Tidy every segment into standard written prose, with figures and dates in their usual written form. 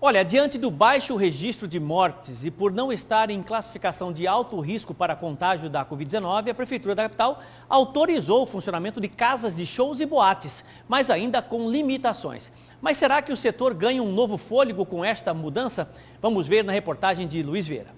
Olha, diante do baixo registro de mortes e por não estar em classificação de alto risco para contágio da Covid-19, a Prefeitura da capital autorizou o funcionamento de casas de shows e boates, mas ainda com limitações. Mas será que o setor ganha um novo fôlego com esta mudança? Vamos ver na reportagem de Luiz Vieira.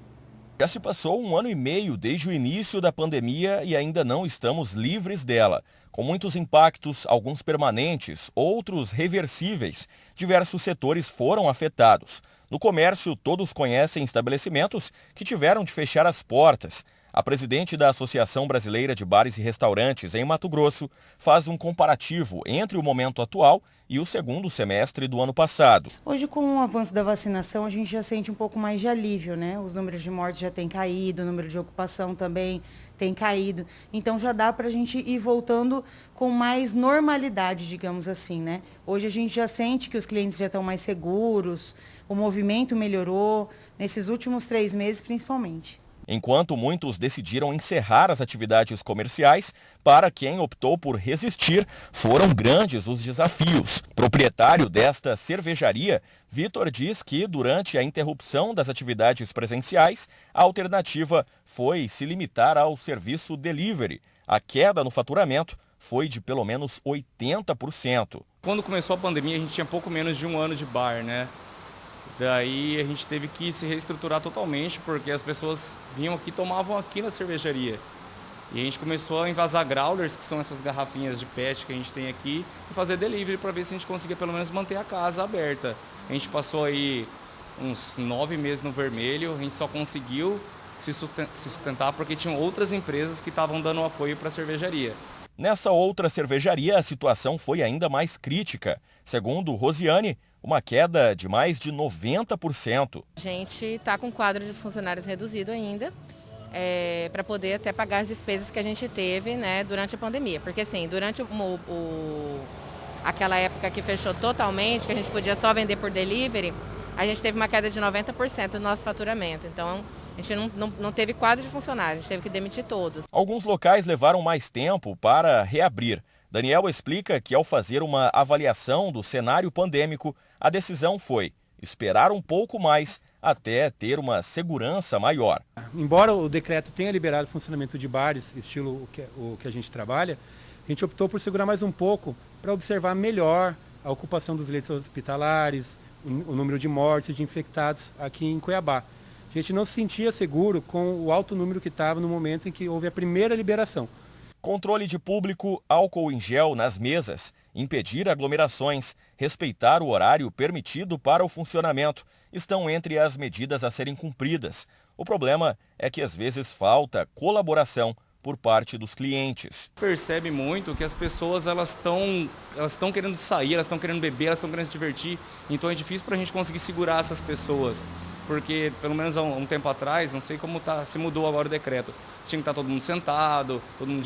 Já se passou 1 ano e meio desde o início da pandemia e ainda não estamos livres dela. Com muitos impactos, alguns permanentes, outros reversíveis, diversos setores foram afetados. No comércio, todos conhecem estabelecimentos que tiveram de fechar as portas. A presidente da Associação Brasileira de Bares e Restaurantes, em Mato Grosso, faz um comparativo entre o momento atual e o segundo semestre do ano passado. Hoje, com o avanço da vacinação, a gente já sente um pouco mais de alívio, né? Os números de mortes já têm caído, o número de ocupação também tem caído. Então, já dá para a gente ir voltando com mais normalidade, digamos assim, né? Hoje, a gente já sente que os clientes já estão mais seguros, o movimento melhorou, nesses últimos 3 meses, principalmente. Enquanto muitos decidiram encerrar as atividades comerciais, para quem optou por resistir, foram grandes os desafios. Proprietário desta cervejaria, Vitor diz que durante a interrupção das atividades presenciais, a alternativa foi se limitar ao serviço delivery. A queda no faturamento foi de pelo menos 80%. Quando começou a pandemia, a gente tinha pouco menos de 1 ano de bar, né? Daí a gente teve que se reestruturar totalmente, porque as pessoas vinham aqui e tomavam aqui na cervejaria. E a gente começou a envasar growlers, que são essas garrafinhas de PET que a gente tem aqui, e fazer delivery para ver se a gente conseguia pelo menos manter a casa aberta. A gente passou aí uns 9 meses no vermelho, a gente só conseguiu se sustentar porque tinham outras empresas que estavam dando apoio para a cervejaria. Nessa outra cervejaria, a situação foi ainda mais crítica. Segundo Rosiane, uma queda de mais de 90%. A gente está com o quadro de funcionários reduzido ainda, para poder até pagar as despesas que a gente teve, né, durante a pandemia. Porque assim, durante aquela época que fechou totalmente, que a gente podia só vender por delivery, a gente teve uma queda de 90% do nosso faturamento. Então, a gente não teve quadro de funcionários, a gente teve que demitir todos. Alguns locais levaram mais tempo para reabrir. Daniel explica que ao fazer uma avaliação do cenário pandêmico, a decisão foi esperar um pouco mais até ter uma segurança maior. Embora o decreto tenha liberado o funcionamento de bares, estilo o que a gente trabalha, a gente optou por segurar mais um pouco para observar melhor a ocupação dos leitos hospitalares, o número de mortes e de infectados aqui em Cuiabá. A gente não se sentia seguro com o alto número que estava no momento em que houve a primeira liberação. Controle de público, álcool em gel nas mesas, impedir aglomerações, respeitar o horário permitido para o funcionamento estão entre as medidas a serem cumpridas. O problema é que às vezes falta colaboração por parte dos clientes. Percebe muito que as pessoas elas estão querendo sair, elas estão querendo beber, elas estão querendo se divertir, então é difícil para a gente conseguir segurar essas pessoas. Porque pelo menos há um tempo atrás, não sei como se mudou agora o decreto, tinha que estar todo mundo sentado, todo mundo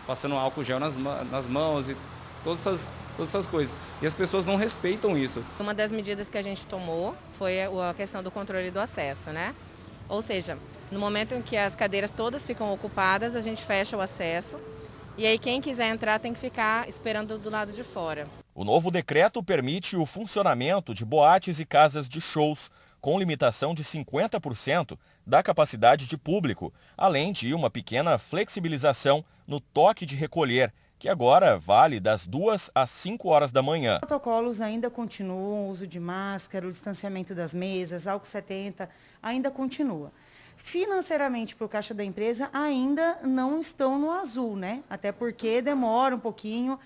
passando álcool gel nas mãos e todas essas coisas. E as pessoas não respeitam isso. Uma das medidas que a gente tomou foi a questão do controle do acesso, né? Ou seja, no momento em que as cadeiras todas ficam ocupadas, a gente fecha o acesso e aí quem quiser entrar tem que ficar esperando do lado de fora. O novo decreto permite o funcionamento de boates e casas de shows, com limitação de 50% da capacidade de público, além de uma pequena flexibilização no toque de recolher, que agora vale das 2 às 5 horas da manhã. Os protocolos ainda continuam, o uso de máscara, o distanciamento das mesas, álcool 70, ainda continua. Financeiramente, para o caixa da empresa, ainda não estão no azul, né? Até porque demora um pouquinho,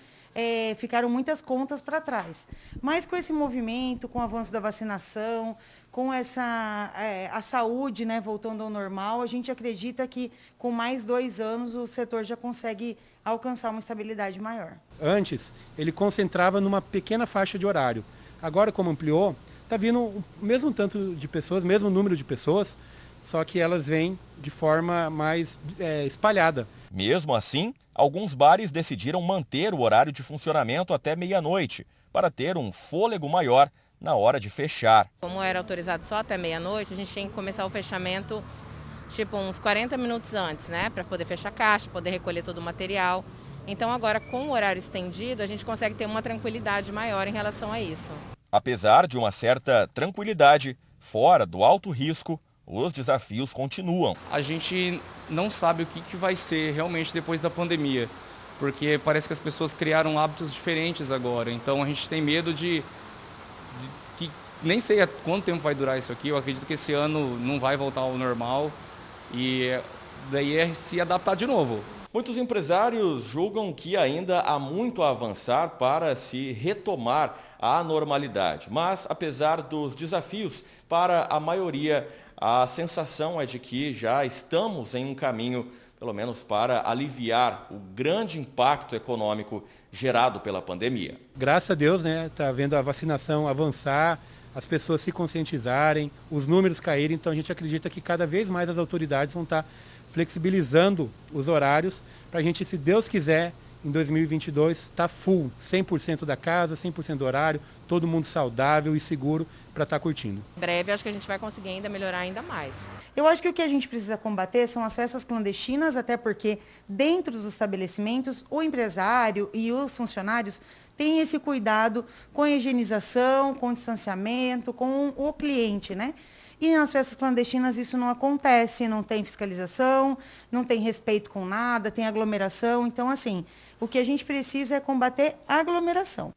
ficaram muitas contas para trás. Mas com esse movimento, com o avanço da vacinação, com a saúde, né, voltando ao normal, a gente acredita que com mais 2 anos o setor já consegue alcançar uma estabilidade maior. Antes, ele concentrava numa pequena faixa de horário. Agora, como ampliou, está vindo o mesmo tanto de pessoas, mesmo número de pessoas, só que elas vêm de forma mais espalhada. Mesmo assim, alguns bares decidiram manter o horário de funcionamento até meia-noite, para ter um fôlego maior na hora de fechar. Como era autorizado só até meia-noite, a gente tinha que começar o fechamento tipo uns 40 minutos antes, né? Para poder fechar a caixa, poder recolher todo o material. Então agora, com o horário estendido, a gente consegue ter uma tranquilidade maior em relação a isso. Apesar de uma certa tranquilidade, fora do alto risco, os desafios continuam. A gente não sabe o que vai ser realmente depois da pandemia, porque parece que as pessoas criaram hábitos diferentes agora. Então a gente tem medo de que nem sei há quanto tempo vai durar isso aqui. Eu acredito que esse ano não vai voltar ao normal e daí é se adaptar de novo. Muitos empresários julgam que ainda há muito a avançar para se retomar a normalidade. Mas, apesar dos desafios, para a maioria, a sensação é de que já estamos em um caminho, pelo menos para aliviar o grande impacto econômico gerado pela pandemia. Graças a Deus, né, tá vendo a vacinação avançar, as pessoas se conscientizarem, os números caírem, então a gente acredita que cada vez mais as autoridades vão estar flexibilizando os horários para a gente, se Deus quiser, em 2022, estar full, 100% da casa, 100% do horário, todo mundo saudável e seguro para estar curtindo. Em breve, acho que a gente vai conseguir ainda melhorar ainda mais. Eu acho que o que a gente precisa combater são as festas clandestinas, até porque dentro dos estabelecimentos, o empresário e os funcionários têm esse cuidado com a higienização, com o distanciamento, com o cliente, né? E nas festas clandestinas isso não acontece, não tem fiscalização, não tem respeito com nada, tem aglomeração. Então, assim, o que a gente precisa é combater a aglomeração.